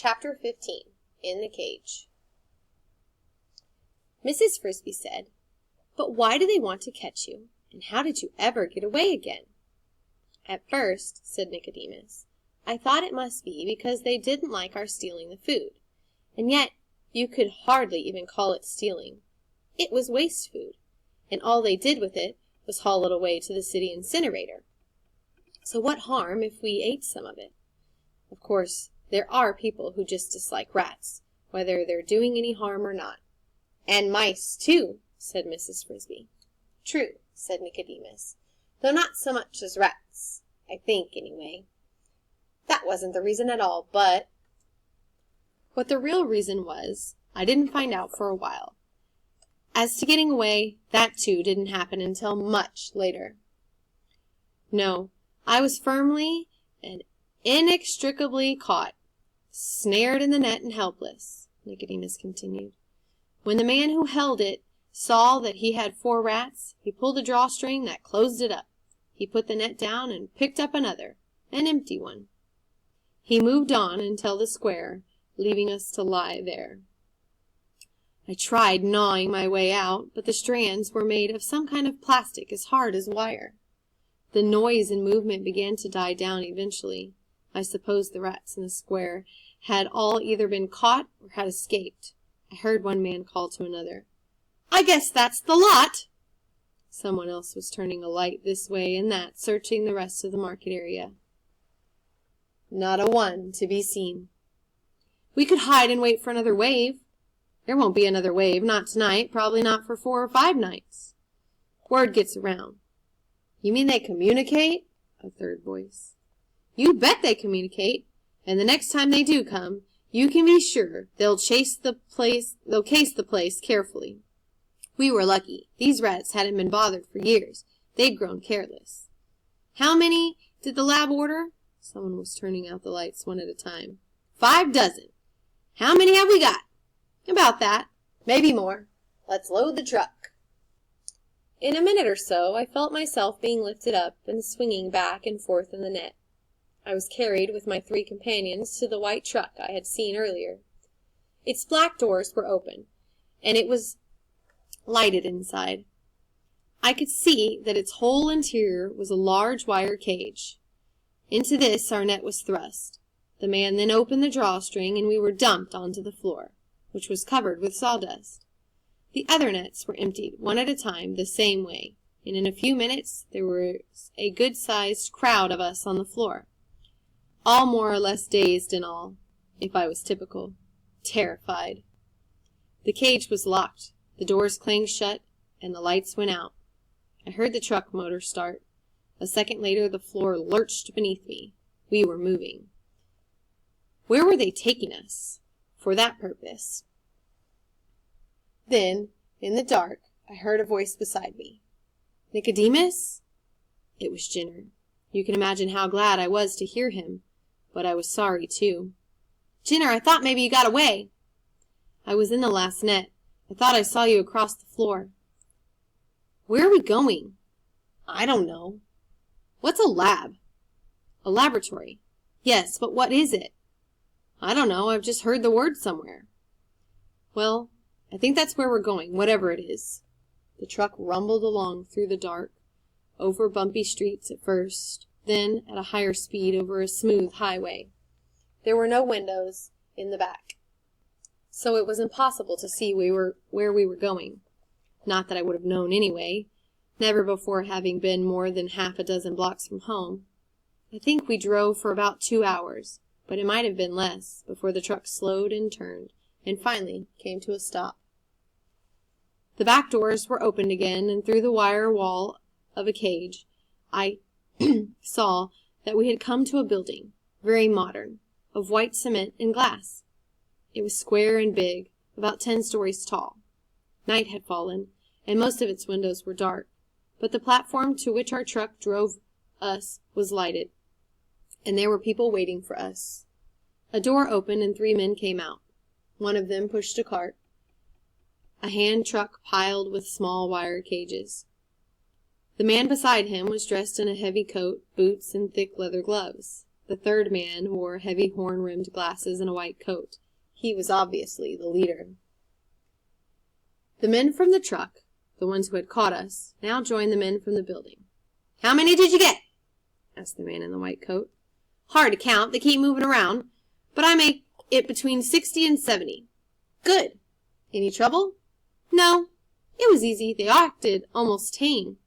Chapter 15. In the Cage. Mrs. Frisby said, "But why do they want to catch you, and how did you ever get away again?" "At first," said Nicodemus, "I thought it must be because they didn't like our stealing the food. And yet you could hardly even call it stealing. It was waste food, and all they did with it was haul it away to the city incinerator. So what harm if we ate some of it? Of course, there are people who just dislike rats, whether they're doing any harm or not." "And mice, too," said Mrs. Frisby. "True," said Nicodemus, "though not so much as rats, I think, anyway. That wasn't the reason at all, but—" What the real reason was, I didn't find out for a while. As to getting away, that too didn't happen until much later. No, I was firmly and inextricably caught, snared in the net and helpless, Nicodemus continued. When the man who held it saw that he had 4 rats, he pulled a drawstring that closed it up. He put the net down and picked up another, an empty one. He moved on until the square, leaving us to lie there. I tried gnawing my way out, but the strands were made of some kind of plastic as hard as wire. The noise and movement began to die down eventually. I suppose the rats in the square had all either been caught or had escaped. I heard one man call to another, "I guess that's the lot!" Someone else was turning a light this way and that, searching the rest of the market area. Not a one to be seen. "We could hide and wait for another wave." "There won't be another wave, not tonight, probably not for 4 or 5 nights. Word gets around." "You mean they communicate?" A third voice. "You bet they communicate, and the next time they do come, you can be sure they'll case the place carefully. We were lucky. These rats hadn't been bothered for years. They'd grown careless." "How many did the lab order?" Someone was turning out the lights one at a time. 5 dozen. "How many have we got?" "About that. Maybe more. Let's load the truck." In a minute or so, I felt myself being lifted up and swinging back and forth in the net. I was carried with my 3 companions to the white truck I had seen earlier. Its black doors were open, and it was lighted inside. I could see that its whole interior was a large wire cage. Into this our net was thrust. The man then opened the drawstring, and we were dumped onto the floor, which was covered with sawdust. The other nets were emptied, one at a time, the same way, and in a few minutes there was a good-sized crowd of us on the floor, all more or less dazed and all, if I was typical, terrified. The cage was locked, the doors clanged shut, and the lights went out. I heard the truck motor start. A second later the floor lurched beneath me. We were moving. Where were they taking us? For that purpose. Then, in the dark, I heard a voice beside me. "Nicodemus?" It was Jenner. You can imagine how glad I was to hear him, but I was sorry, too. "Jenner, I thought maybe you got away." "I was in the last net. I thought I saw you across the floor." "Where are we going?" "I don't know." "What's a lab?" "A laboratory." "Yes, but what is it?" "I don't know. I've just heard the word somewhere." "Well, I think that's where we're going, whatever it is." The truck rumbled along through the dark, over bumpy streets at first, then at a higher speed over a smooth highway. There were no windows in the back, so it was impossible to see where we were going. Not that I would have known anyway, never before having been more than half a dozen blocks from home. I think we drove for about 2 hours, but it might have been less, before the truck slowed and turned, and finally came to a stop. The back doors were opened again, and through the wire wall of a cage, I saw that we had come to a building, very modern, of white cement and glass. It was square and big, about 10 stories tall. Night had fallen, and most of its windows were dark, but the platform to which our truck drove us was lighted, and there were people waiting for us. A door opened, and 3 men came out. One of them pushed a cart, a hand truck piled with small wire cages. The man beside him was dressed in a heavy coat, boots, and thick leather gloves. The third man wore heavy horn-rimmed glasses and a white coat. He was obviously the leader. The men from the truck, the ones who had caught us, now joined the men from the building. "How many did you get?" asked the man in the white coat. "Hard to count. They keep moving around. But I make it between 60 and 70. "Good. Any trouble?" "No. It was easy. They acted almost tame."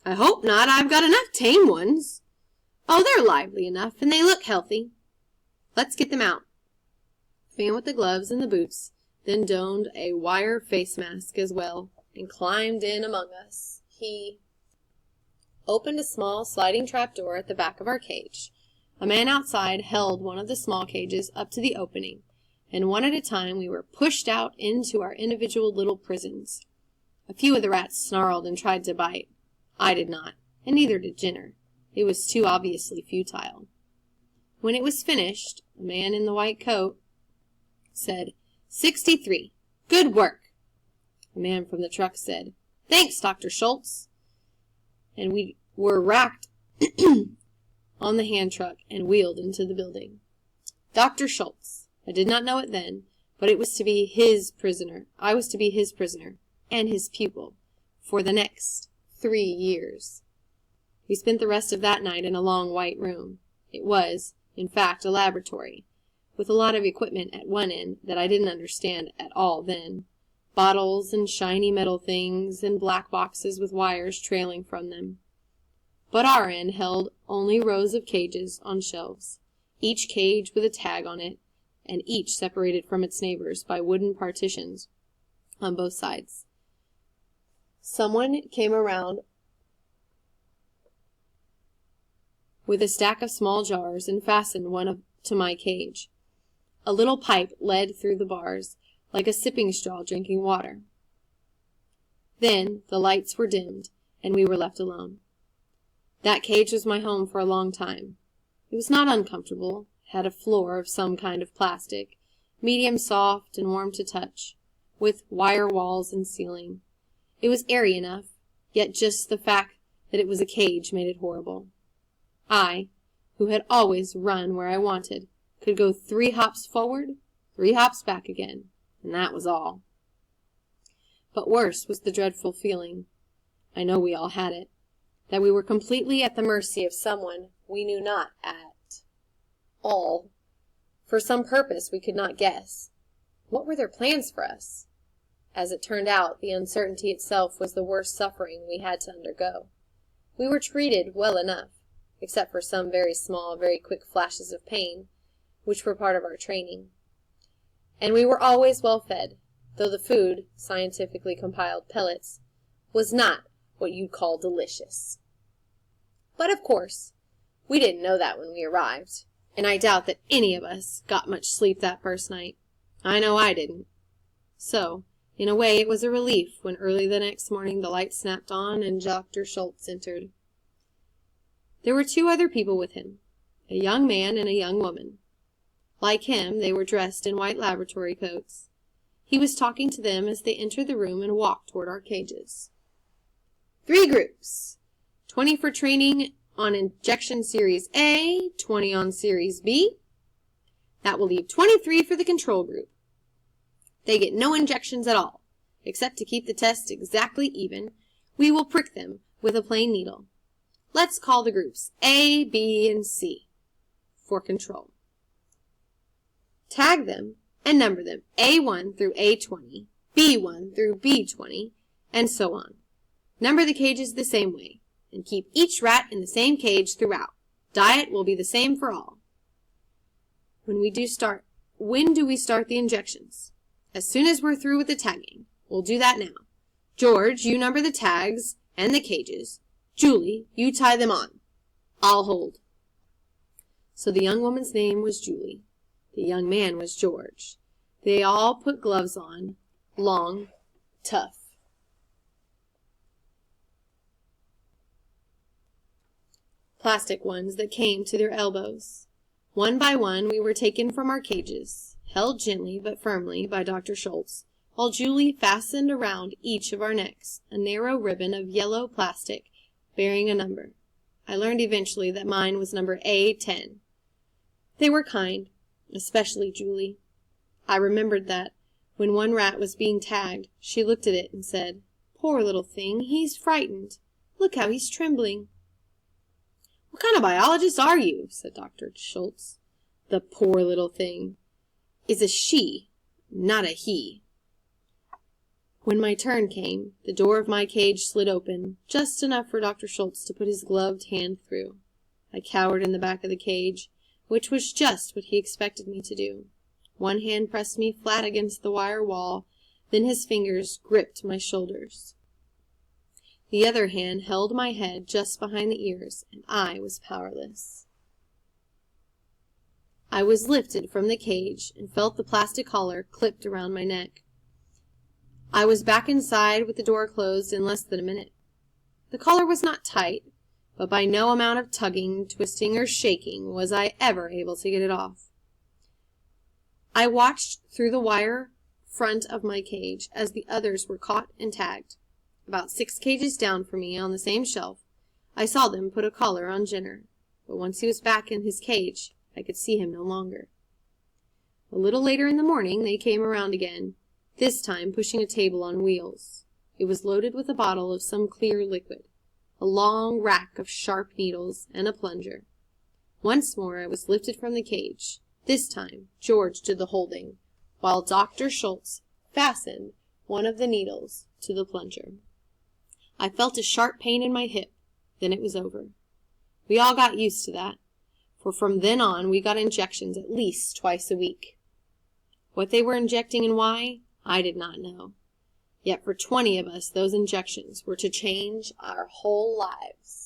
"I hope not. I've got enough tame ones." "Oh, they're lively enough, and they look healthy." "Let's get them out." The man with the gloves and the boots then donned a wire face mask as well, and climbed in among us. He opened a small sliding trapdoor at the back of our cage. A man outside held one of the small cages up to the opening, and one at a time we were pushed out into our individual little prisons. A few of the rats snarled and tried to bite. I did not, and neither did Jenner. It was too obviously futile. When it was finished, a man in the white coat said, 63. Good work. A man from the truck said, Thanks, Dr. Schultz. And we were racked on the hand truck and wheeled into the building. Dr. Schultz. I did not know it then, but it was to be his prisoner. I was to be his prisoner and his pupil for the next 3 years. We spent the rest of that night in a long white room. It was, in fact, a laboratory, with a lot of equipment at one end that I didn't understand at all then. Bottles and shiny metal things and black boxes with wires trailing from them. But our end held only rows of cages on shelves, each cage with a tag on it, and each separated from its neighbors by wooden partitions on both sides. Someone came around with a stack of small jars and fastened one to my cage. A little pipe led through the bars, like a sipping straw drinking water. Then the lights were dimmed, and we were left alone. That cage was my home for a long time. It was not uncomfortable, had a floor of some kind of plastic, medium soft and warm to touch, with wire walls and ceiling. It was airy enough, yet just the fact that it was a cage made it horrible. I, who had always run where I wanted, could go 3 hops forward, 3 hops back again, and that was all. But worse was the dreadful feeling, I know we all had it, that we were completely at the mercy of someone we knew not at all, for some purpose we could not guess. What were their plans for us? As it turned out, the uncertainty itself was the worst suffering we had to undergo. We were treated well enough, except for some very small, very quick flashes of pain, which were part of our training. And we were always well fed, though the food, scientifically compiled pellets, was not what you'd call delicious. But of course, we didn't know that when we arrived, and I doubt that any of us got much sleep that first night. I know I didn't. So, in a way, it was a relief when early the next morning the lights snapped on and Dr. Schultz entered. There were 2 other people with him, a young man and a young woman. Like him, they were dressed in white laboratory coats. He was talking to them as they entered the room and walked toward our cages. 3 groups, 20 for training on injection series A, 20 on series B. That will leave 23 for the control group. They get no injections at all, except to keep the test exactly even. We will prick them with a plain needle. Let's call the groups A, B, and C for control. Tag them and number them A1 through A20, B1 through B20, and so on. Number the cages the same way, and keep each rat in the same cage throughout. Diet will be the same for all. When do we start the injections? As soon as we're through with the tagging. We'll do that now. George, you number the tags and the cages. Julie, you tie them on. I'll hold. So the young woman's name was Julie. The young man was George. They all put gloves on, long, tough. Plastic ones that came to their elbows. One by one we were taken from our cages, held gently but firmly by Dr. Schultz, while Julie fastened around each of our necks a narrow ribbon of yellow plastic bearing a number. I learned eventually that mine was number A10. They were kind, especially Julie. I remembered that, when one rat was being tagged, she looked at it and said, "Poor little thing, he's frightened. Look how he's trembling." "What kind of biologist are you?" said Dr. Schultz. "The poor little thing is a she, not a he." When my turn came, the door of my cage slid open, just enough for Dr. Schultz to put his gloved hand through. I cowered in the back of the cage, which was just what he expected me to do. One hand pressed me flat against the wire wall, then his fingers gripped my shoulders. The other hand held my head just behind the ears, and I was powerless. I was lifted from the cage and felt the plastic collar clipped around my neck. I was back inside with the door closed in less than a minute. The collar was not tight, but by no amount of tugging, twisting, or shaking was I ever able to get it off. I watched through the wire front of my cage as the others were caught and tagged. About 6 cages down from me on the same shelf, I saw them put a collar on Jenner, but once he was back in his cage, I could see him no longer. A little later in the morning, they came around again, this time pushing a table on wheels. It was loaded with a bottle of some clear liquid, a long rack of sharp needles, and a plunger. Once more I was lifted from the cage. This time George did the holding, while Dr. Schultz fastened one of the needles to the plunger. I felt a sharp pain in my hip. Then it was over. We all got used to that, for from then on we got injections at least twice a week. What they were injecting and why, I did not know. Yet for 20 of us, those injections were to change our whole lives.